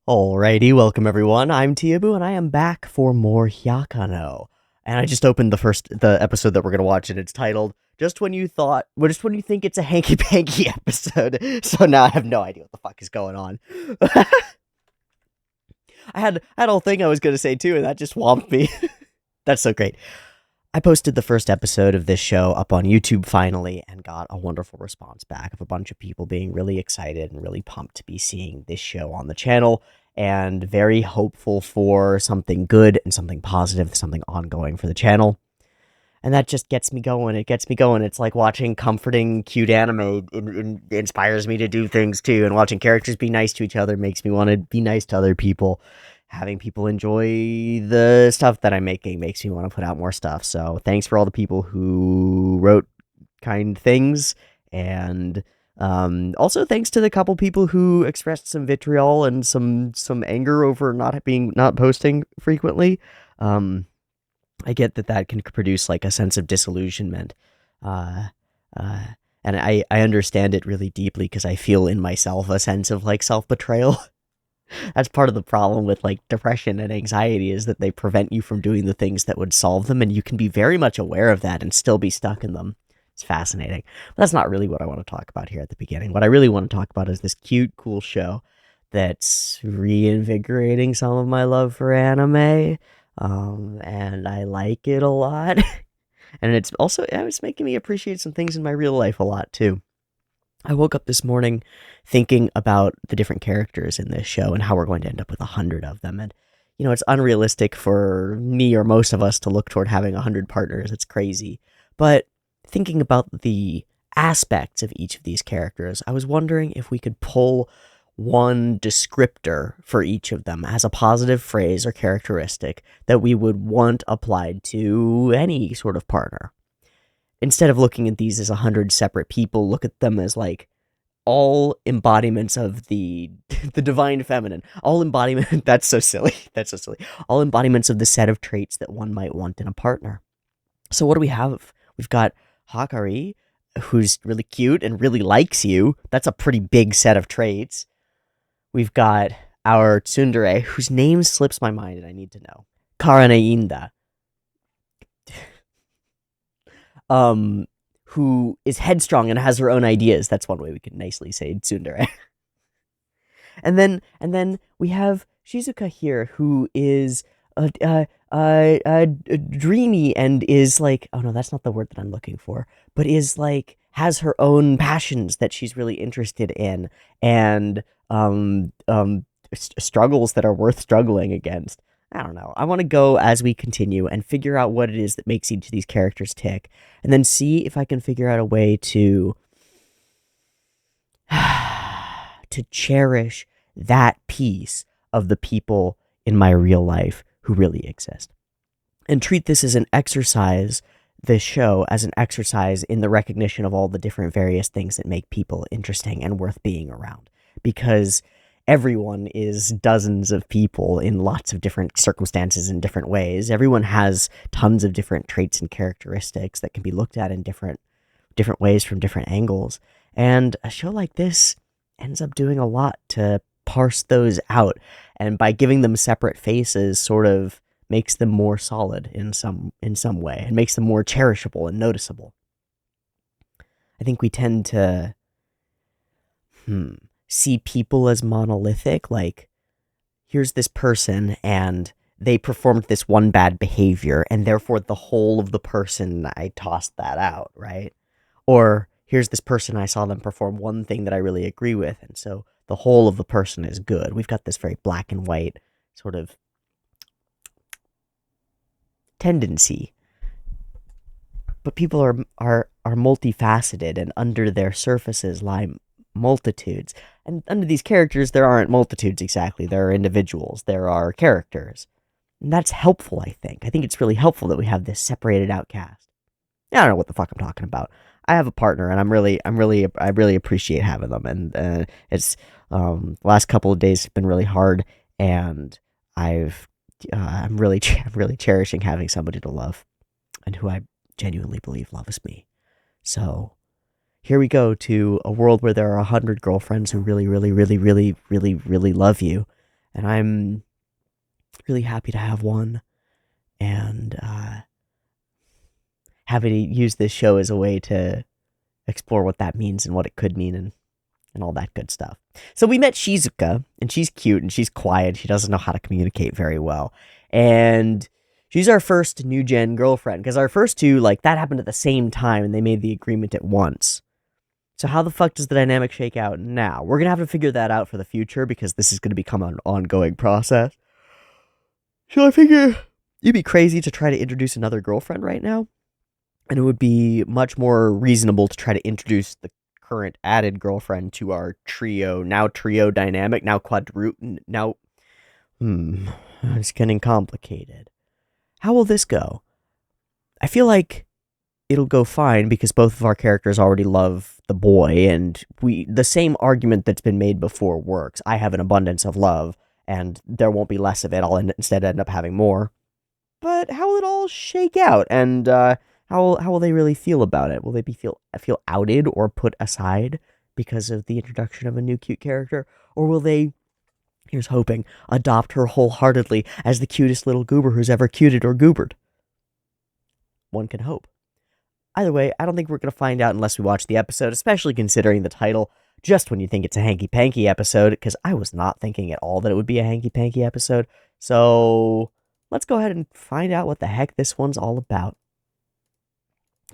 Alrighty, welcome everyone. I'm Teeaboo, and I am back for more Hyakano. And I just opened the episode that we're gonna watch, and it's titled "Just When You Thought," well, just when you think it's a hanky panky episode. So now I have no idea what the fuck is going on. I had a whole thing I was gonna say too, and that just swamped me. That's so great. I posted the first episode of this show up on YouTube finally and got a wonderful response back of a bunch of people being really excited and really pumped to be seeing this show on the channel and very hopeful for something good and something positive, something ongoing for the channel. And that just gets me going. It gets me going. It's like watching comforting, cute anime. It inspires me to do things too. And watching characters be nice to each other makes me want to be nice to other people. Having people enjoy the stuff that I'm making makes me want to put out more stuff. So thanks for all the people who wrote kind things. And also thanks to the couple people who expressed some vitriol and some anger over not posting frequently. I get that can produce like a sense of disillusionment. Uh, uh, and I understand it really deeply because I feel in myself a sense of like self-betrayal. That's part of the problem with like depression and anxiety is that they prevent you from doing the things that would solve them, and you can be very much aware of that and still be stuck in them. It's fascinating. But that's not really what I want to talk about here at the beginning. What I really want to talk about is this cute, cool show that's reinvigorating some of my love for anime. And I like it a lot. And it's making me appreciate some things in my real life a lot too. I woke up this morning thinking about the different characters in this show and how we're going to end up with 100 of them. And, it's unrealistic for me or most of us to look toward having 100 partners. It's crazy. But thinking about the aspects of each of these characters, I was wondering if we could pull one descriptor for each of them as a positive phrase or characteristic that we would want applied to any sort of partner. Instead of looking at these as 100 separate people, look at them as like all embodiments of the the divine feminine. All embodiment that's so silly. That's so silly. All embodiments of the set of traits that one might want in a partner. So what do we have? We've got Hakari, who's really cute and really likes you. That's a pretty big set of traits. We've got our tsundere, whose name slips my mind and I need to know. Karaneinda. Who is headstrong and has her own ideas. That's one way we could nicely say tsundere. and then we have Shizuka here, who is dreamy and is like, oh no, that's not the word that I'm looking for, but is like has her own passions that she's really interested in, and struggles that are worth struggling against. I don't know. I want to go as we continue and figure out what it is that makes each of these characters tick, and then see if I can figure out a way to to cherish that piece of the people in my real life who really exist. And treat this as an exercise, this show as an exercise in the recognition of all the different various things that make people interesting and worth being around. Because everyone is dozens of people in lots of different circumstances in different ways. Everyone has tons of different traits and characteristics that can be looked at in different ways from different angles. And a show like this ends up doing a lot to parse those out. And by giving them separate faces, sort of makes them more solid in some way and makes them more cherishable and noticeable. I think we tend to see people as monolithic, like here's this person and they performed this one bad behavior and therefore the whole of the person, I tossed that out, right? Or here's this person, I saw them perform one thing that I really agree with, and so the whole of the person is good. We've got this very black and white sort of tendency. But people are multifaceted, and under their surfaces lie multitudes. And under these characters, there aren't multitudes exactly. There are individuals. There are characters. And that's helpful, I think. I think it's really helpful that we have this separated out cast. I don't know what the fuck I'm talking about. I have a partner, and I really appreciate having them. And it's the last couple of days have been really hard, and I'm really cherishing having somebody to love, and who I genuinely believe loves me. So here we go to a world where there are 100 girlfriends who really love you, and I'm really happy to have one, and happy to use this show as a way to explore what that means and what it could mean, and all that good stuff. So we met Shizuka, and she's cute, and she's quiet. She doesn't know how to communicate very well. And she's our first new gen girlfriend, because our first two, like, that happened at the same time, and they made the agreement at once. So how the fuck does the dynamic shake out now? We're gonna have to figure that out for the future, because this is gonna become an ongoing process. So I figure you'd be crazy to try to introduce another girlfriend right now, and it would be much more reasonable to try to introduce the current added girlfriend to our trio dynamic, now quadruple, now, it's getting complicated. How will this go? I feel like it'll go fine because both of our characters already love the boy, and the same argument that's been made before works. I have an abundance of love, and there won't be less of it. I'll instead end up having more. But how will it all shake out? And how will they really feel about it? Will they feel outed or put aside because of the introduction of a new cute character, or will they, here's hoping, adopt her wholeheartedly as the cutest little goober who's ever cuted or goobered? One can hope. Either way, I don't think we're going to find out unless we watch the episode, especially considering the title, just when you think it's a hanky-panky episode, because I was not thinking at all that it would be a hanky-panky episode. So let's go ahead and find out what the heck this one's all about.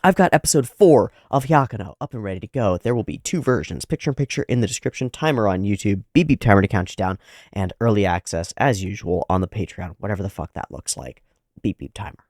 I've got episode 4 of Hyakuno up and ready to go. There will be 2 versions, picture-in-picture in the description, timer on YouTube, beep beep timer to count you down, and early access, as usual, on the Patreon, whatever the fuck that looks like. Beep beep timer.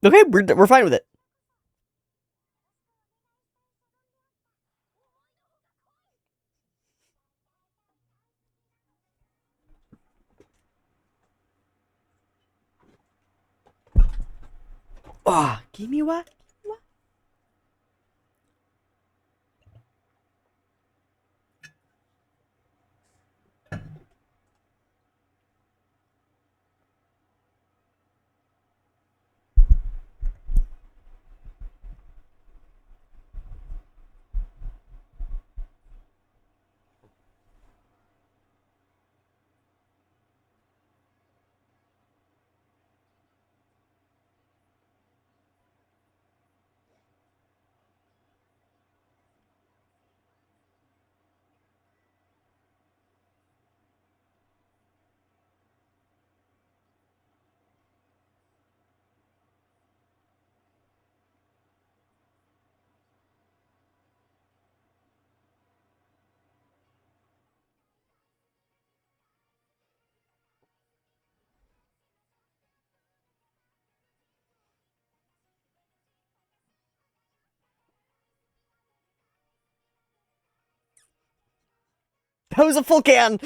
Okay, we're fine with it. Ah, give me what? That was a full can!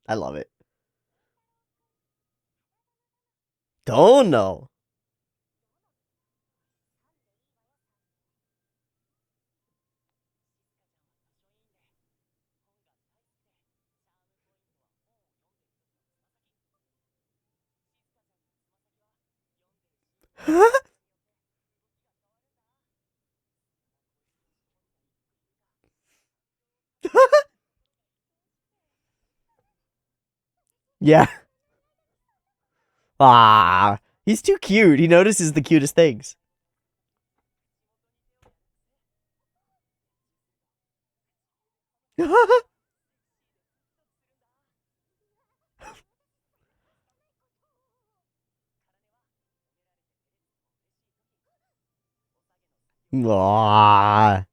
I love it. Don't know. Yeah. Ah, he's too cute. He notices the cutest things. Aww.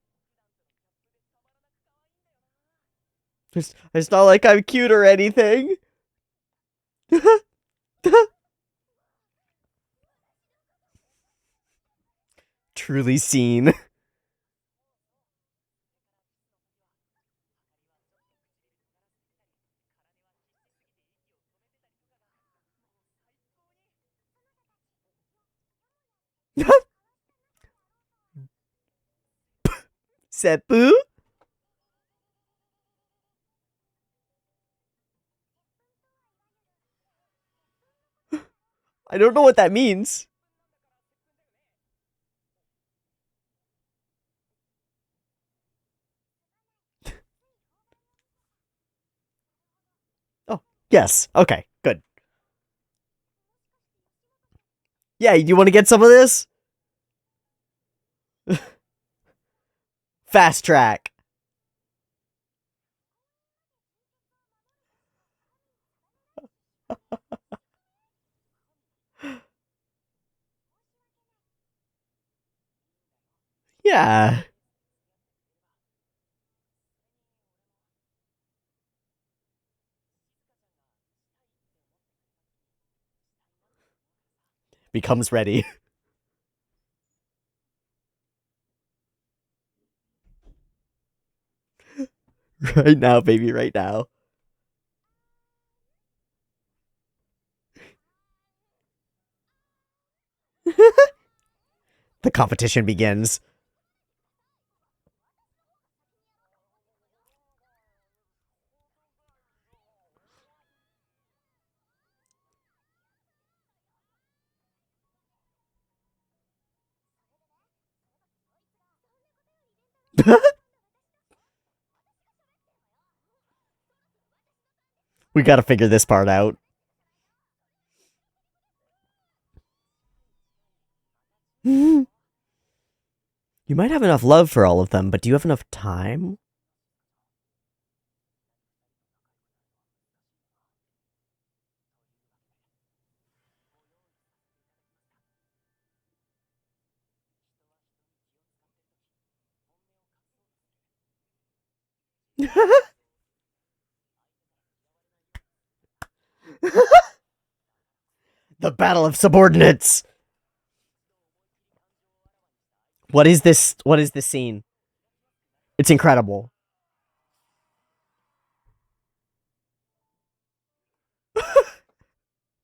It's not like I'm cute or anything. Truly seen. Seppu? I don't know what that means. Oh, yes. Okay, good. Yeah, you want to get some of this? Fast track. Yeah. Becomes ready. Right now, baby, right now. The competition begins. We gotta figure this part out. You might have enough love for all of them, but do you have enough time? The battle of subordinates. What is this? What is this scene? It's incredible.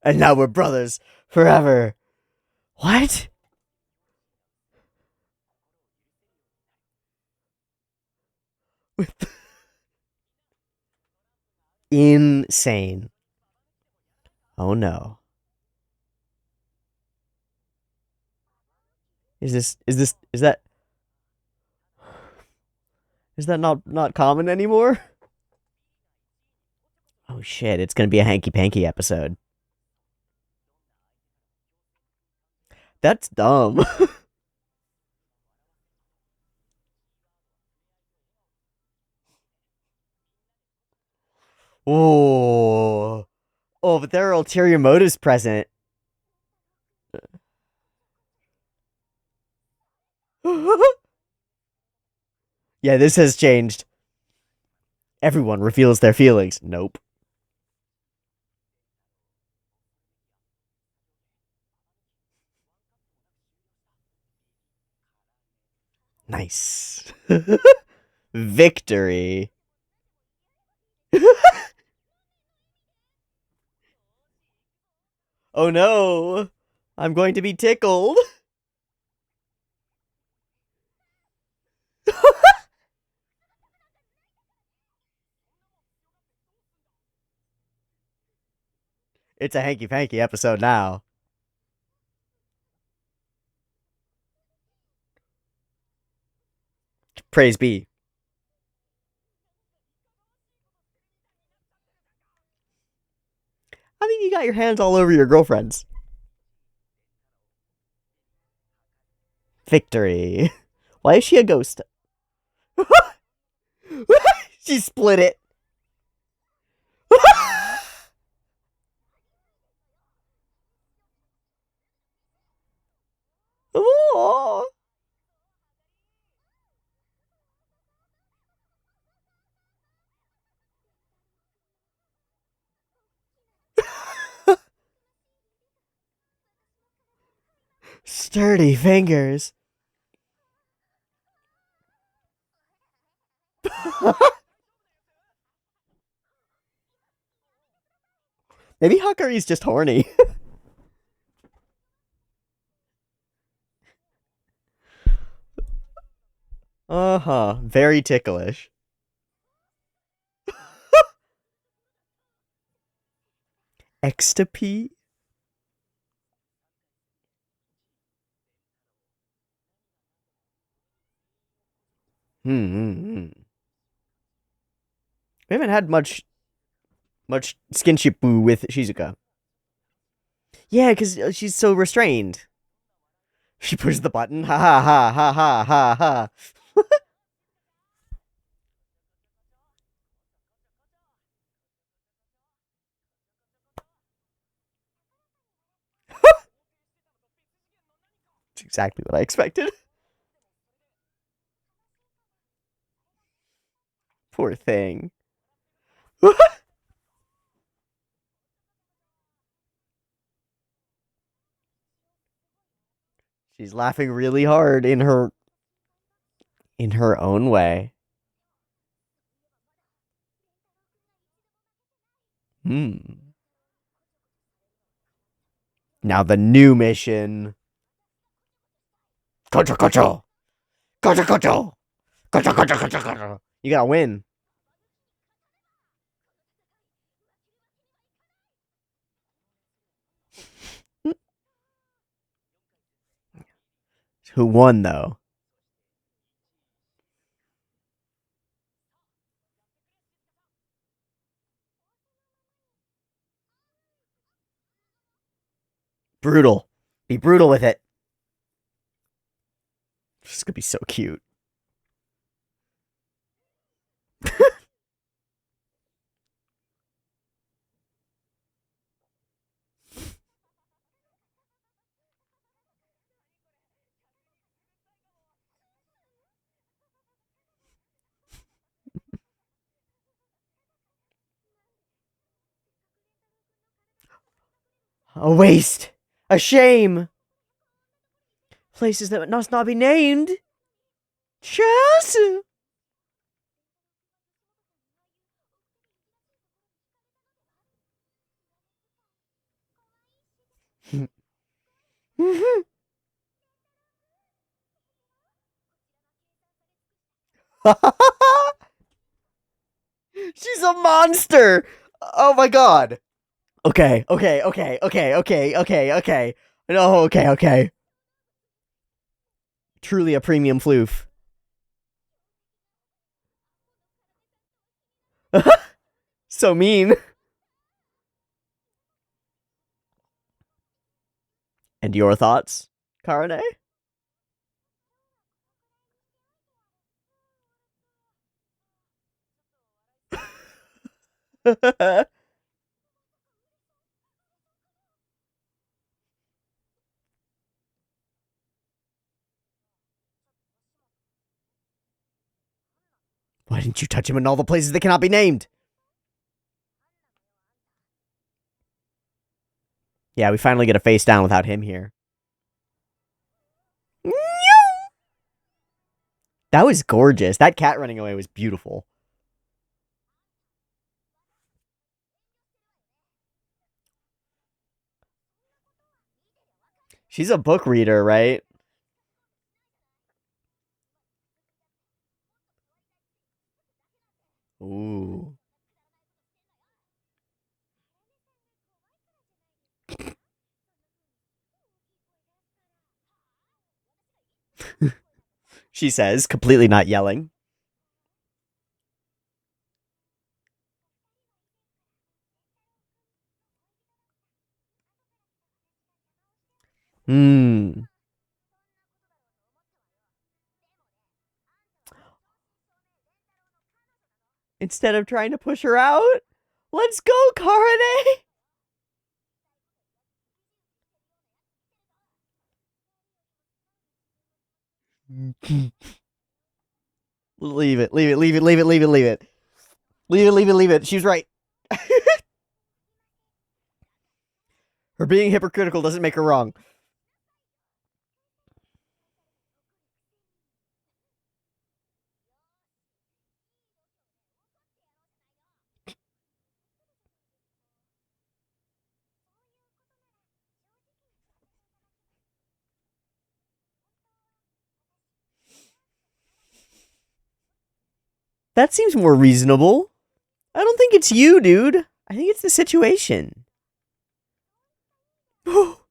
And now we're brothers forever. What? Insane. Oh no. Is that not common anymore? Oh shit, it's gonna be a hanky panky episode. That's dumb. Oh. Oh, but there are ulterior motives present. Yeah, this has changed. Everyone reveals their feelings. Nope. Nice. Victory. Oh no. I'm going to be tickled. It's a hanky panky episode now. Praise be. I think you got your hands all over your girlfriends. Victory. Why is she a ghost? She split it. Oh. Sturdy fingers. Maybe Hakari's just horny. Uh-huh. Very ticklish. Extapy? Hmm. We haven't had much skinship with Shizuka. Yeah, because she's so restrained. She pushes the button. Ha ha ha ha ha ha ha. That's exactly what I expected. Poor thing. She's laughing really hard in her own way. Hmm. Now the new mission. Kocho kocho. Kocho kocho. Kocho kocho kocho kocho. You gotta win. Who won though? Brutal. Be brutal with it. This is gonna be so cute. A waste. A shame. Places that must not be named. Chas. She's a monster. Oh my god. Okay. No, okay. Truly a premium floof. So mean. And your thoughts, Karane? Why didn't you touch him in all the places that cannot be named? Yeah, we finally get a face down without him here. That was gorgeous. That cat running away was beautiful. She's a book reader, right? Ooh. She says, completely not yelling. Hmm. Instead of trying to push her out, let's go, Karane! Leave it. She's right. Her being hypocritical doesn't make her wrong. That seems more reasonable. I don't think it's you, dude. I think it's the situation. Fuck.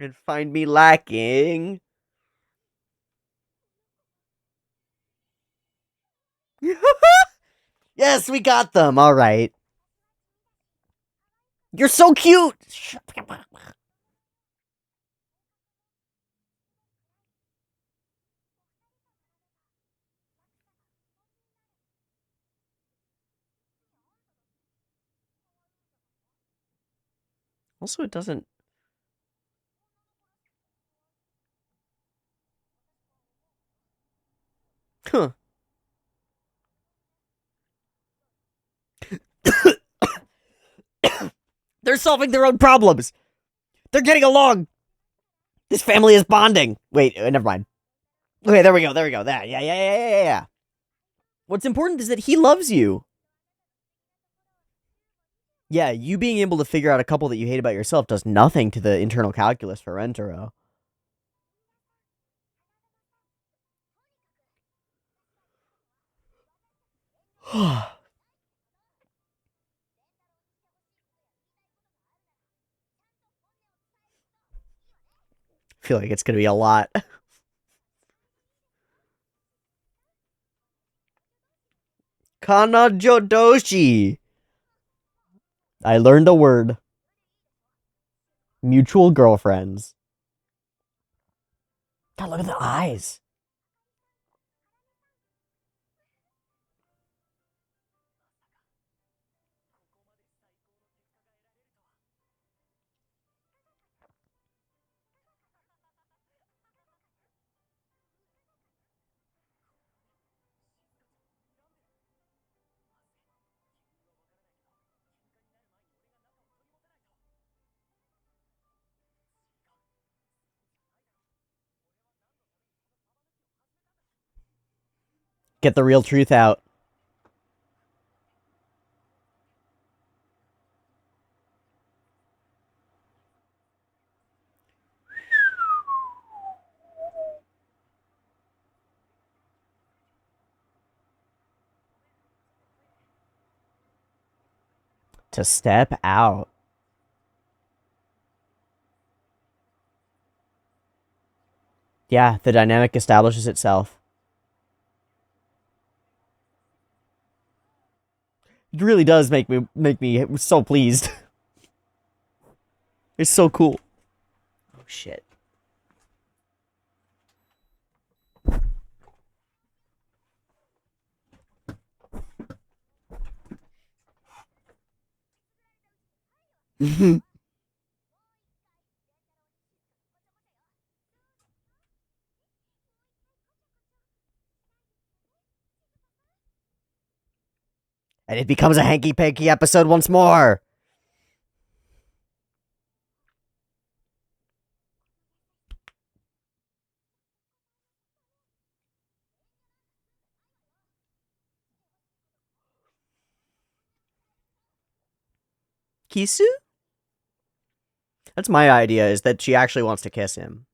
And find me lacking. Yes, we got them. All right. You're so cute. Also, it doesn't. Huh. They're solving their own problems. They're getting along. This family is bonding. Wait, never mind. Okay, there we go. There we go. That. Yeah. What's important is that he loves you. Yeah, you being able to figure out a couple that you hate about yourself does nothing to the internal calculus for Rentaro. I feel like it's gonna be a lot. Kanajodoshi. I learned a word. Mutual girlfriends. God, look at the eyes. Get the real truth out. To step out. Yeah, the dynamic establishes itself. It really does make me so pleased. It's so cool. Oh shit. And it becomes a hanky-panky episode once more. Kisu? That's my idea, is that she actually wants to kiss him.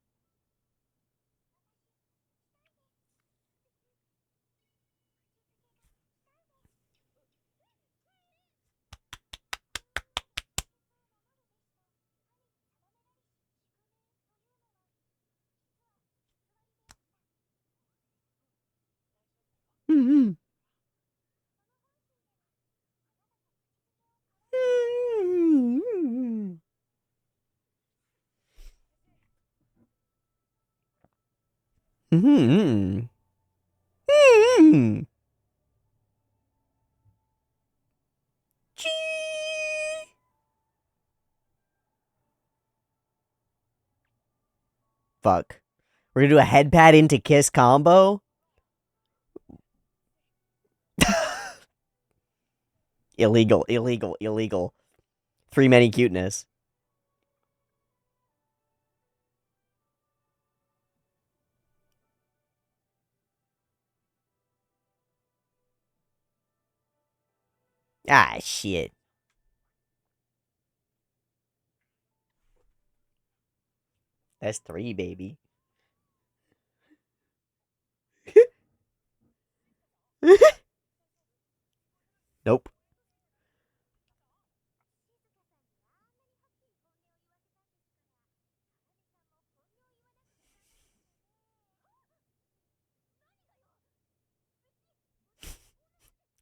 Mm-hmm. Mm-hmm. Mm-hmm. Fuck. We're gonna do a head pat into kiss combo? Illegal. Three many cuteness. Ah, shit. That's 3, baby. Nope.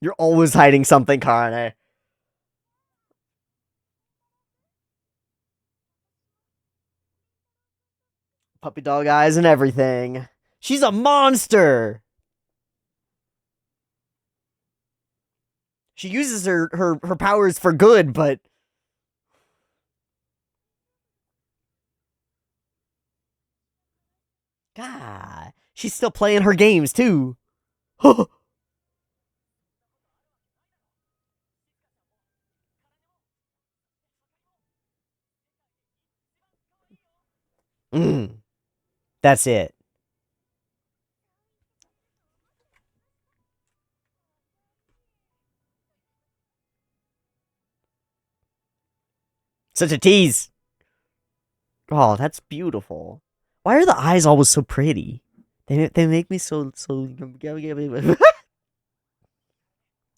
You're always hiding something, Karane. Puppy dog eyes and everything. She's a monster. She uses her powers for good, but God, she's still playing her games too. Mm, that's it. Such a tease. Oh, that's beautiful. Why are the eyes always so pretty? They make me so.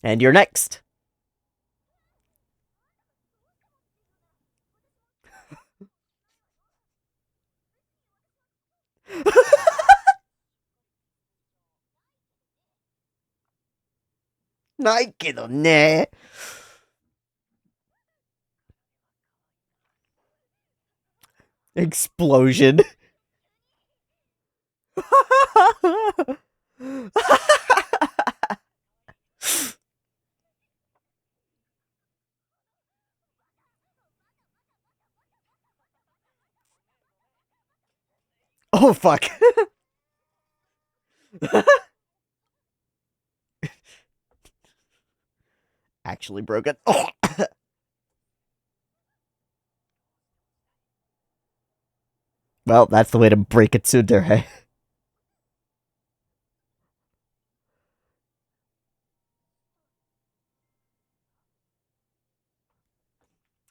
And you're next. Not けどね. Explosion. Oh fuck. Actually broken. Oh. Well, that's the way to break a tsundere.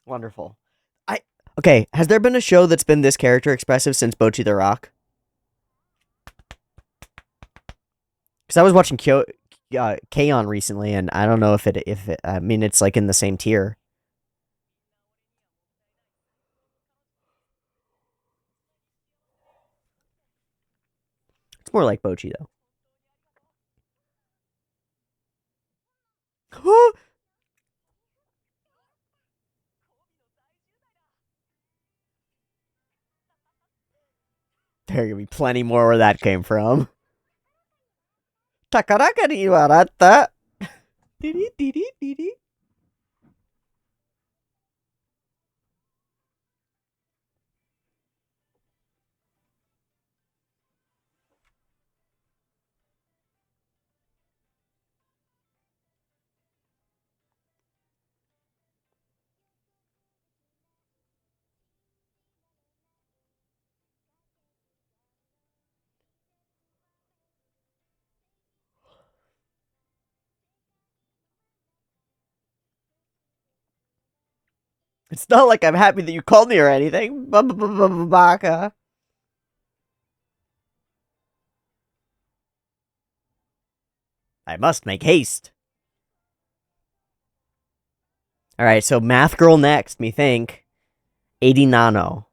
Wonderful. I Okay, has there been a show that's been this character expressive since Bocchi the Rock? Because I was watching K-On! Recently, and I don't know if it, I mean, it's like in the same tier. It's more like Bocchi, though. There are gonna be plenty more where that came from. Takaraka ni waratta. Dee dee dee dee dee. It's not like I'm happy that you called me or anything. Baka. I must make haste. Alright, so Math Girl next, me think. 80 Nano.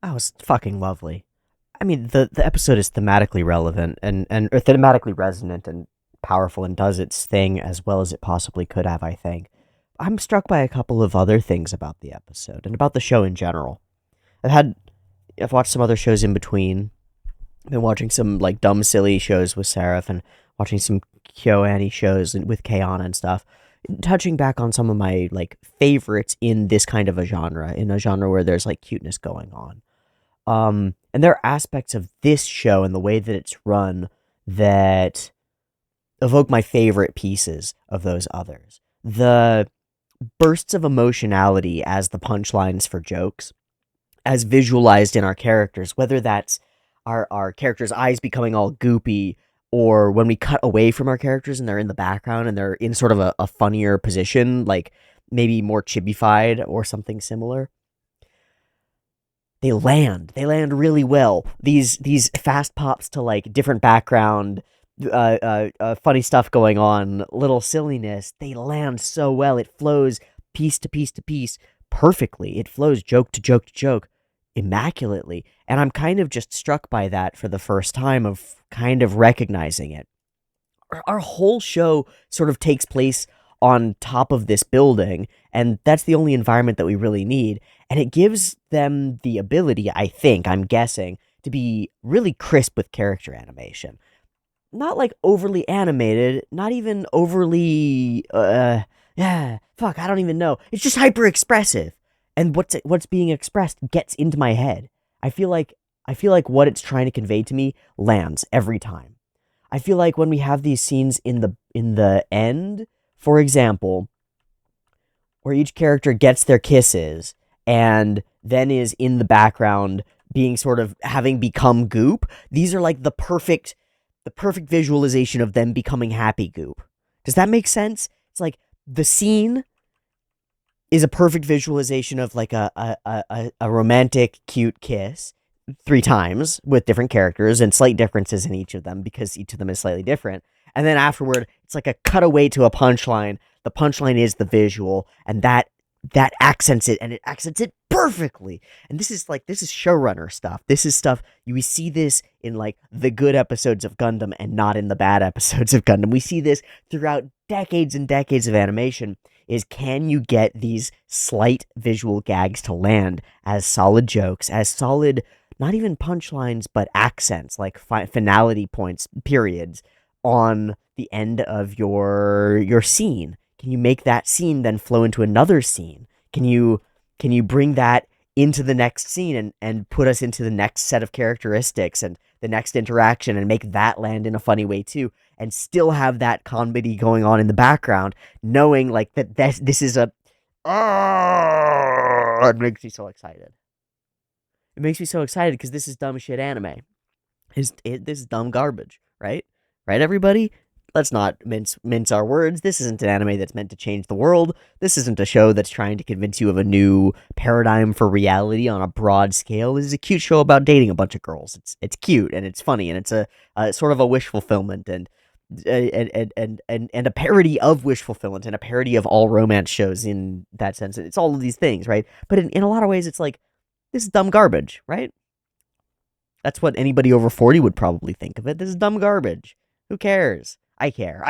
That was fucking lovely. I mean, the episode is thematically relevant and or thematically resonant and powerful and does its thing as well as it possibly could have, I think. I'm struck by a couple of other things about the episode and about the show in general. I've had I've watched some other shows in between. I've been watching some like dumb, silly shows with Seraph and watching some KyoAni shows with Kayana and stuff. Touching back on some of my like favorites in this kind of a genre, in a genre where there's like cuteness going on. And there are aspects of this show and the way that it's run that evoke my favorite pieces of those others. The bursts of emotionality as the punchlines for jokes, as visualized in our characters, whether that's our characters' eyes becoming all goopy, or when we cut away from our characters and they're in the background and they're in sort of a funnier position, like maybe more chibified or something similar. They land really well. These fast pops to like different background, funny stuff going on, little silliness. They land so well. It flows piece to piece to piece perfectly. It flows joke to joke to joke immaculately. And I'm kind of just struck by that for the first time of kind of recognizing it. Our whole show sort of takes place on top of this building, and that's the only environment that we really need. And it gives them the ability, I think, I'm guessing, to be really crisp with character animation. Not like overly animated, not even overly, fuck, I don't even know. It's just hyper expressive. And what's being expressed gets into my head. I feel like what it's trying to convey to me lands every time. I feel like when we have these scenes in the end, for example, where each character gets their kisses and then is in the background being sort of having become goop, these are like the perfect visualization of them becoming happy goop. Does that make sense? It's like the scene is a perfect visualization of like a romantic, cute kiss 3 times with different characters and slight differences in each of them because each of them is slightly different. And then afterward, it's like a cutaway to a punchline. The punchline is the visual, and that accents it, and it accents it perfectly. And this is showrunner stuff. This is stuff we see this in like the good episodes of Gundam and not in the bad episodes of Gundam. We see this throughout decades and decades of animation. Is can you get these slight visual gags to land as solid jokes, as solid, not even punchlines, but accents, like finality points, periods, on the end of your scene? Can you make that scene then flow into another scene? Can you bring that into the next scene and put us into the next set of characteristics and the next interaction and make that land in a funny way too, and still have that comedy going on in the background, knowing like that this is a it makes me so excited. It makes me so excited because this is dumb shit anime. This is dumb garbage, right? Right, everybody? Let's not mince our words. This isn't an anime that's meant to change the world. This isn't a show that's trying to convince you of a new paradigm for reality on a broad scale. This is a cute show about dating a bunch of girls. It's cute and it's funny and it's a sort of a wish fulfillment and a parody of wish fulfillment and a parody of all romance shows in that sense. It's all of these things, right? But in a lot of ways, it's like, this is dumb garbage, right? That's what anybody over 40 would probably think of it. This is dumb garbage. Who cares? I care.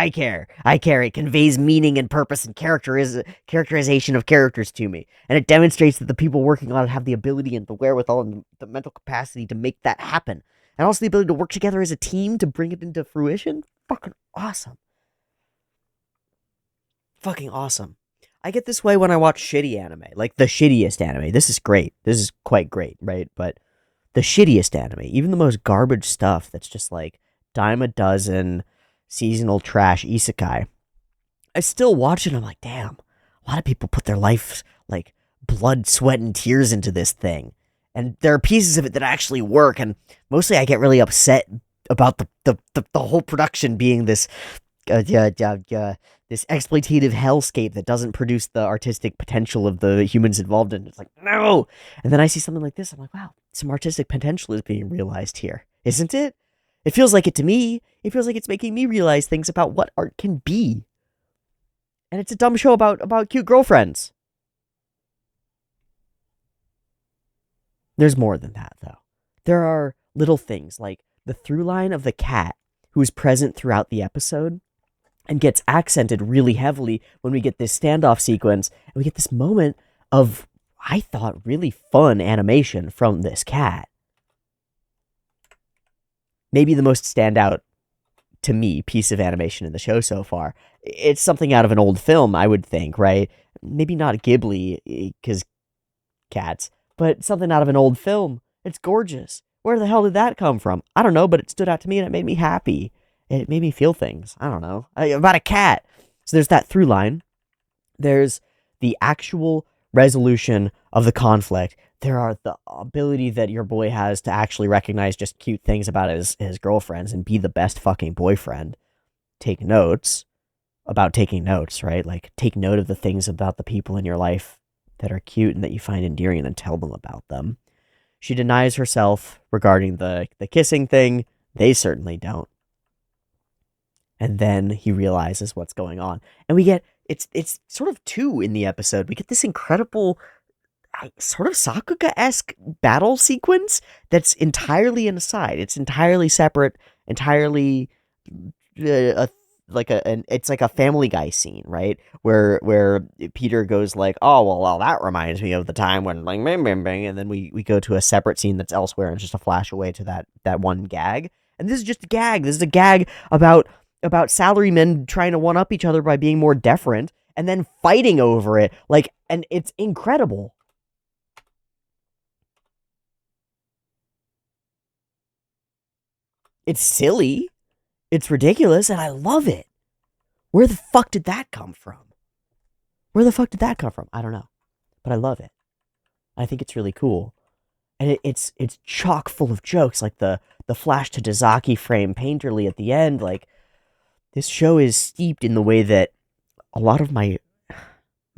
It conveys meaning and purpose and characterization of characters to me. And it demonstrates that the people working on it have the ability and the wherewithal and the mental capacity to make that happen. And also the ability to work together as a team to bring it into fruition. Fucking awesome. Fucking awesome. I get this way when I watch shitty anime. Like the shittiest anime. This is great. This is quite great, right? But the shittiest anime, even the most garbage stuff that's just like dime a dozen seasonal trash isekai, I still watch it and I'm like, damn, a lot of people put their life, like blood, sweat, and tears into this thing. And there are pieces of it that actually work, and mostly I get really upset about the whole production being this this exploitative hellscape that doesn't produce the artistic potential of the humans involved in it. It's like, no! And then I see something like this, I'm like, wow, some artistic potential is being realized here, isn't it? It feels like it to me. It feels like it's making me realize things about what art can be. And it's a dumb show about cute girlfriends. There's more than that, though. There are little things, like the through line of the cat, who is present throughout the episode, and gets accented really heavily when we get this standoff sequence, and we get this moment of, I thought, really fun animation from this cat. maybe the most standout to me piece of animation in the show so far. It's something out of an old film, I would think, right? Maybe not Ghibli, because cats, but something out of an old film. It's gorgeous. Where the hell did that come from? I don't know, but it stood out to me and it made me happy. It made me feel things. I don't know. About a cat. So there's that through line. There's the actual resolution of the conflict. There are the ability that your boy has to actually recognize just cute things about his girlfriends and be the best fucking boyfriend. Take notes about taking notes, right? Like, take note of the things about the people in your life that are cute and that you find endearing and then tell them about them. She denies herself regarding the kissing thing. They certainly don't. And then he realizes what's going on. And we get, it's sort of two in the episode. We get this incredible sort of Sakuga-esque battle sequence that's entirely an aside. It's entirely separate, entirely it's like a Family Guy scene, right? Where Peter goes like, "Oh well, that reminds me of the time when like bang bang bang," and then we go to a separate scene that's elsewhere and just a flash away to that one gag. And this is just a gag. This is a gag about salarymen trying to one up each other by being more deferent and then fighting over it. Like, and it's incredible. It's silly. It's ridiculous, and I love it. Where the fuck did that come from? Where the fuck did that come from? I don't know. But I love it. I think it's really cool. And it's chock full of jokes, like the flash to Dazaki frame painterly at the end. Like, this show is steeped in the way that a lot of my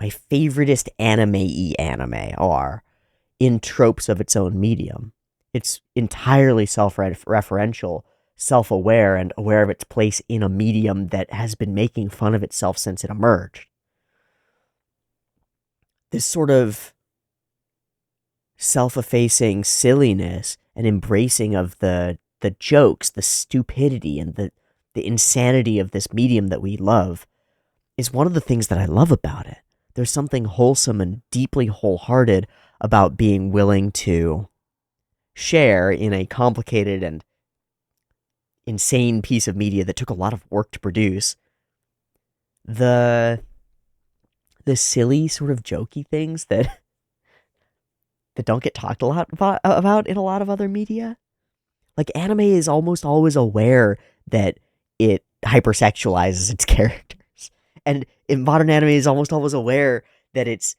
favoriteest anime are, in tropes of its own medium. It's entirely self-referential, self-aware, and aware of its place in a medium that has been making fun of itself since it emerged. This sort of self-effacing silliness and embracing of the jokes, the stupidity, and the insanity of this medium that we love is one of the things that I love about it. There's something wholesome and deeply wholehearted about being willing to share in a complicated and insane piece of media that took a lot of work to produce the silly sort of jokey things that don't get talked a lot about in a lot of other media. Like, anime is almost always aware that it hypersexualizes its characters, and in modern anime is almost always aware that it's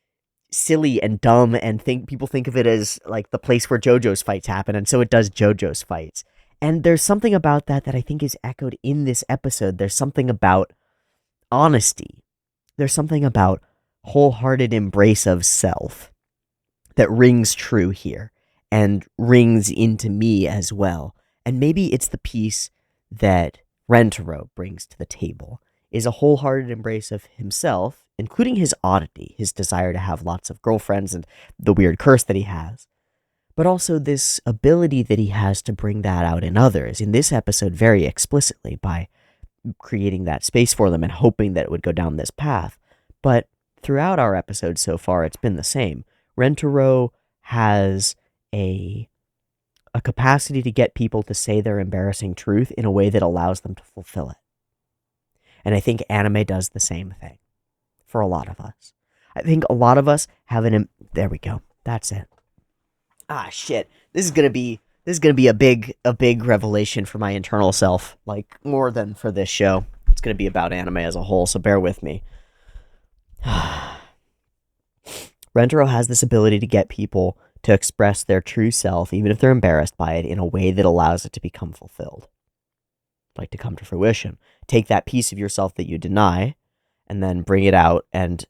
silly and dumb, and people think of it as like the place where JoJo's fights happen, and so it does JoJo's fights. And there's something about that I think is echoed in this episode. There's something about honesty. There's something about wholehearted embrace of self that rings true here and rings into me as well. And maybe it's the piece that Rentaro brings to the table, is a wholehearted embrace of himself, including his oddity, his desire to have lots of girlfriends and the weird curse that he has, but also this ability that he has to bring that out in others, in this episode very explicitly, by creating that space for them and hoping that it would go down this path. But throughout our episodes so far, it's been the same. Rentaro has a capacity to get people to say their embarrassing truth in a way that allows them to fulfill it. And I think anime does the same thing for a lot of us. I think a lot of us have there we go. That's it. Ah, shit. This is gonna be a big revelation for my internal self. Like, more than for this show. It's gonna be about anime as a whole, so bear with me. Rentaro has this ability to get people to express their true self, even if they're embarrassed by it, in a way that allows it to become fulfilled. Like, to come to fruition. Take that piece of yourself that you deny, and then bring it out and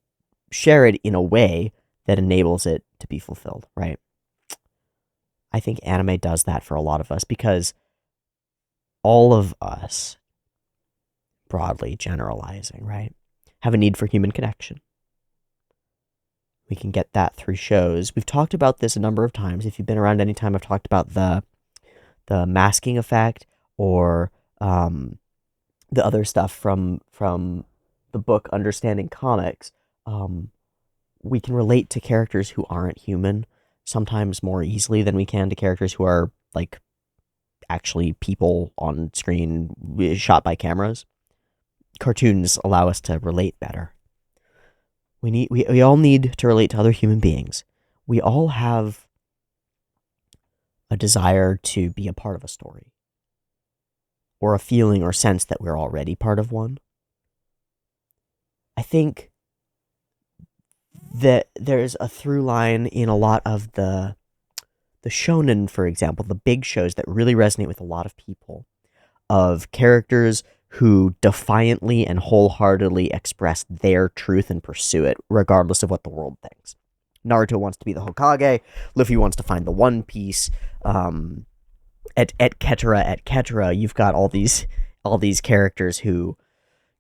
share it in a way that enables it to be fulfilled, right? I think anime does that for a lot of us, because all of us, broadly generalizing, right, have a need for human connection. We can get that through shows. We've talked about this a number of times. If you've been around any time, I've talked about the masking effect, or the other stuff from the book Understanding Comics. We can relate to characters who aren't human sometimes more easily than we can to characters who are, like, actually people on screen shot by cameras. Cartoons allow us to relate better. We all need to relate to other human beings. We all have a desire to be a part of a story, or a feeling or sense that we're already part of one. I think that there's a through line in a lot of the shonen, for example, the big shows that really resonate with a lot of people, of characters who defiantly and wholeheartedly express their truth and pursue it, regardless of what the world thinks. Naruto wants to be the Hokage, Luffy wants to find the One Piece, et cetera, you've got all these characters who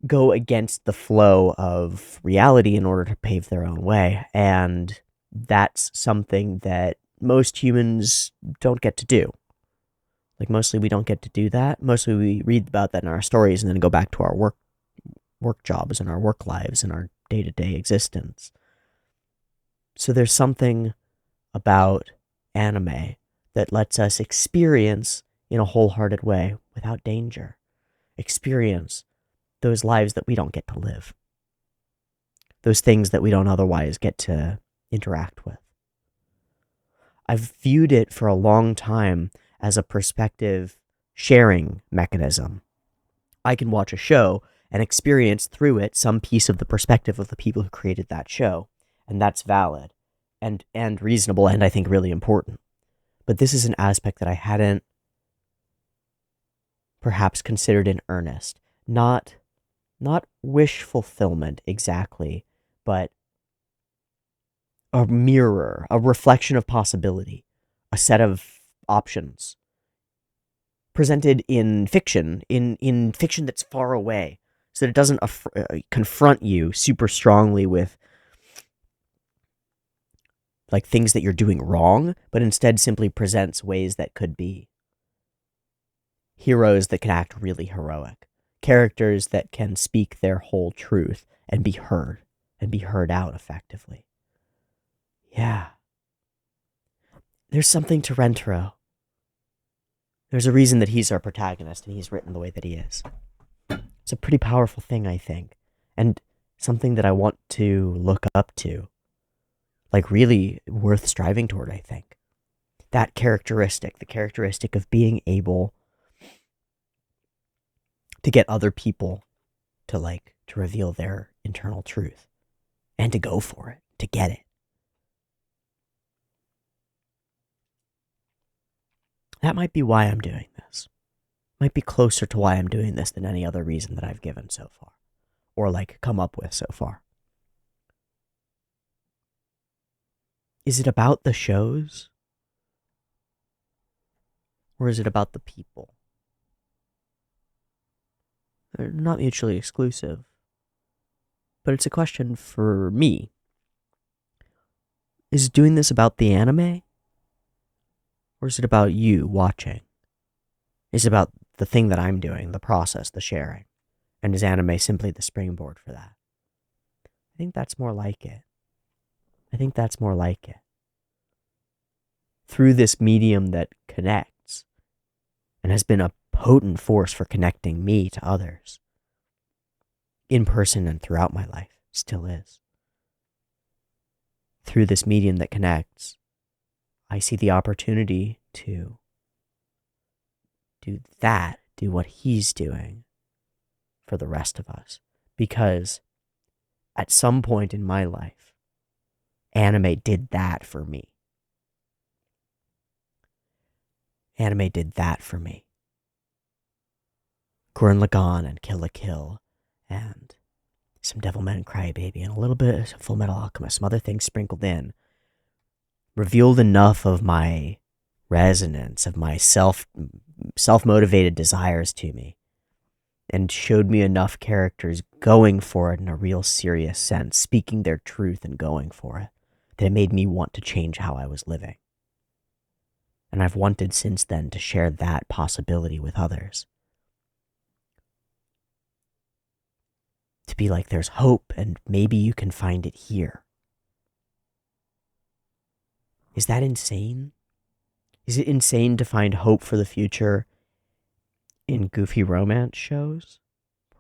go against the flow of reality in order to pave their own way, and that's something that most humans don't get to do. Like, mostly we don't get to do that. Mostly we read about that in our stories and then go back to our work jobs and our work lives and our day-to-day existence. So there's something about anime that lets us experience in a wholehearted way, without danger, experience those lives that we don't get to live, those things that we don't otherwise get to interact with. I've viewed it for a long time as a perspective sharing mechanism. I can watch a show and experience through it some piece of the perspective of the people who created that show, and that's valid and reasonable, and I think really important. But this is an aspect that I hadn't perhaps considered in earnest. Not wish fulfillment exactly, but a mirror, a reflection of possibility, a set of options presented in fiction, in fiction that's far away, so that it doesn't confront you super strongly with like things that you're doing wrong, but instead simply presents ways that could be. Heroes that can act really heroic. Characters that can speak their whole truth and be heard out effectively. Yeah. There's something to Rentaro. There's a reason that he's our protagonist and he's written the way that he is. It's a pretty powerful thing, I think, and something that I want to look up to. Like, really worth striving toward, I think. That characteristic, the characteristic of being able to get other people to reveal their internal truth and to go for it, to get it. That might be why I'm doing this. Might be closer to why I'm doing this than any other reason that I've given so far, or come up with so far. Is it about the shows? Or is it about the people? They're not mutually exclusive. But it's a question for me. Is doing this about the anime? Or is it about you watching? Is it about the thing that I'm doing, the process, the sharing? And is anime simply the springboard for that? I think that's more like it. Through this medium that connects and has been a potent force for connecting me to others, in person and throughout my life, still is. Through this medium that connects, I see the opportunity to do what he's doing for the rest of us. Because at some point in my life, anime did that for me. Gurren Lagann and Kill la Kill and some Devilman Crybaby and a little bit of Full Metal Alchemist, some other things sprinkled in, revealed enough of my resonance, of my self-motivated desires to me, and showed me enough characters going for it in a real serious sense, speaking their truth and going for it, that it made me want to change how I was living. And I've wanted since then to share that possibility with others. To be like, there's hope, and maybe you can find it here. Is that insane? Is it insane to find hope for the future In goofy romance shows?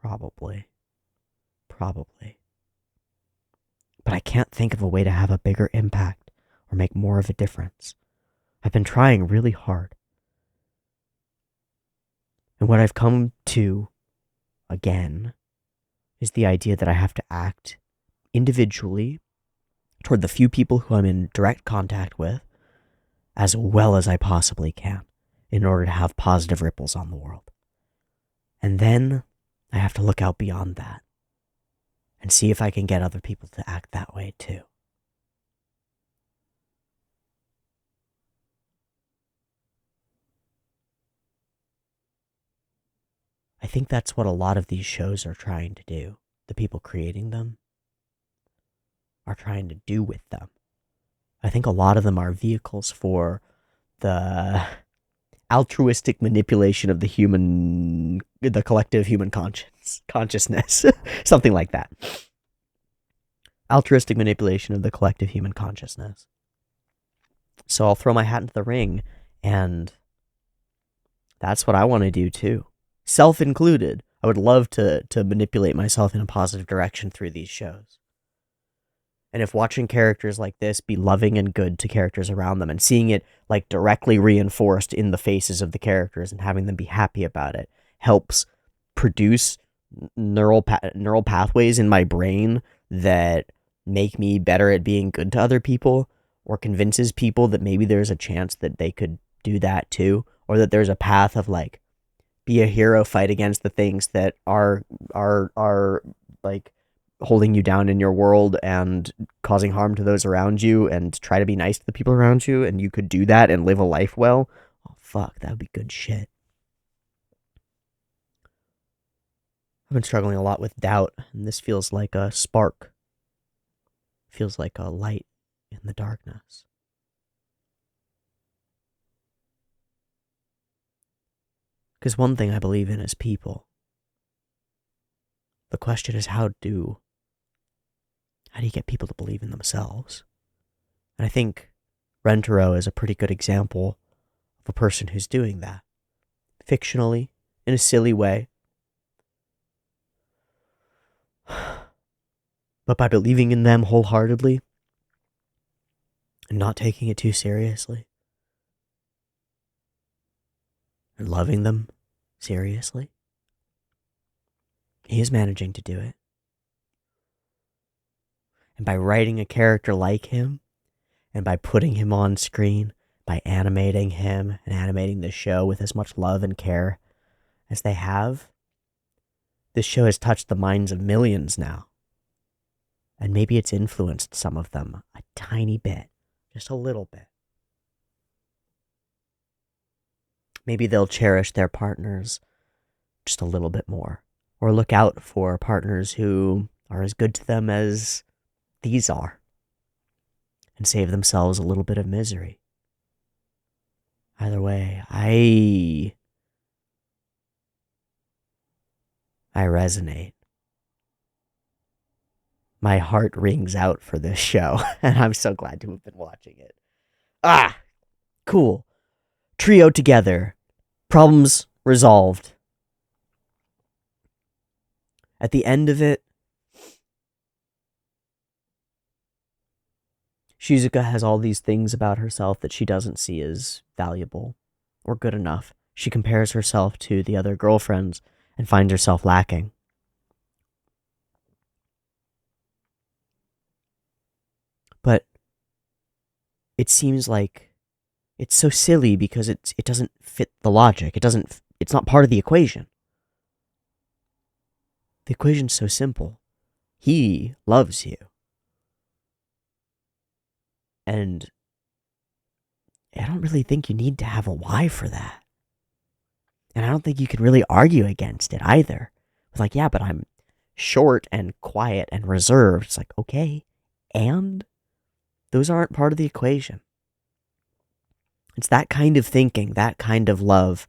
Probably. But I can't think of a way to have a bigger impact or make more of a difference. I've been trying really hard. And what I've come to, again, is the idea that I have to act individually toward the few people who I'm in direct contact with as well as I possibly can in order to have positive ripples on the world. And then I have to look out beyond that and see if I can get other people to act that way too. I think that's what a lot of these shows are trying to do. The people creating them are trying to do with them. I think a lot of them are vehicles for the altruistic manipulation of the collective human consciousness. Something like that. Altruistic manipulation of the collective human consciousness. So I'll throw my hat into the ring, and that's what I want to do too. Self included. I would love to manipulate myself in a positive direction through these shows. And if watching characters like this be loving and good to characters around them and seeing it like directly reinforced in the faces of the characters and having them be happy about it helps produce neural pathways in my brain that make me better at being good to other people, or convinces people that maybe there's a chance that they could do that too, or that there's a path of like, be a hero, fight against the things that are like holding you down in your world and causing harm to those around you, and try to be nice to the people around you, and you could do that and live a life well. Oh fuck, that would be good shit. I've been struggling a lot with doubt, and this feels like a spark. Feels like a light in the darkness. Because one thing I believe in is people. The question is how do you get people to believe in themselves? And I think Rentaro is a pretty good example of a person who's doing that. Fictionally, in a silly way. But by believing in them wholeheartedly and not taking it too seriously. And loving them seriously. He is managing to do it. And by writing a character like him, and by putting him on screen, by animating him and animating the show with as much love and care as they have, this show has touched the minds of millions now. And maybe it's influenced some of them a tiny bit, just a little bit. Maybe they'll cherish their partners just a little bit more, or look out for partners who are as good to them as these are, and save themselves a little bit of misery. Either way, I resonate. My heart rings out for this show, and I'm so glad to have been watching it. Cool. Trio together. Problems resolved. At the end of it, Shizuka has all these things about herself that she doesn't see as valuable or good enough. She compares herself to the other girlfriends and finds herself lacking. But it seems like it's so silly because it doesn't fit the logic. It's not part of the equation. The equation's so simple. He loves you. And I don't really think you need to have a why for that. And I don't think you can really argue against it either. It's like, yeah, but I'm short and quiet and reserved. It's like, okay, and those aren't part of the equation. It's that kind of thinking, that kind of love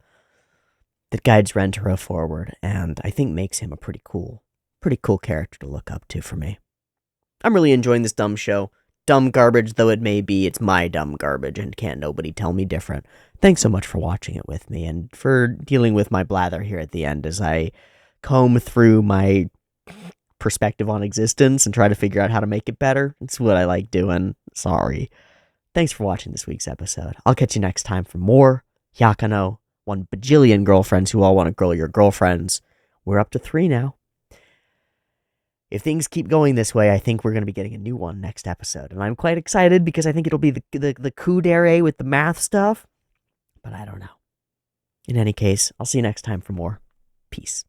that guides Rentaro forward, and I think makes him a pretty cool character to look up to for me. I'm really enjoying this dumb show. Dumb garbage though it may be, it's my dumb garbage, and can't nobody tell me different. Thanks so much for watching it with me, and for dealing with my blather here at the end as I comb through my perspective on existence and try to figure out how to make it better. It's what I like doing. Sorry. Thanks for watching this week's episode. I'll catch you next time for more Yakano. 1 bajillion girlfriends who all want to grow your girlfriends. We're up to 3 now. If things keep going this way, I think we're going to be getting a new one next episode. And I'm quite excited because I think it'll be the coup d'oeil with the math stuff. But I don't know. In any case, I'll see you next time for more. Peace.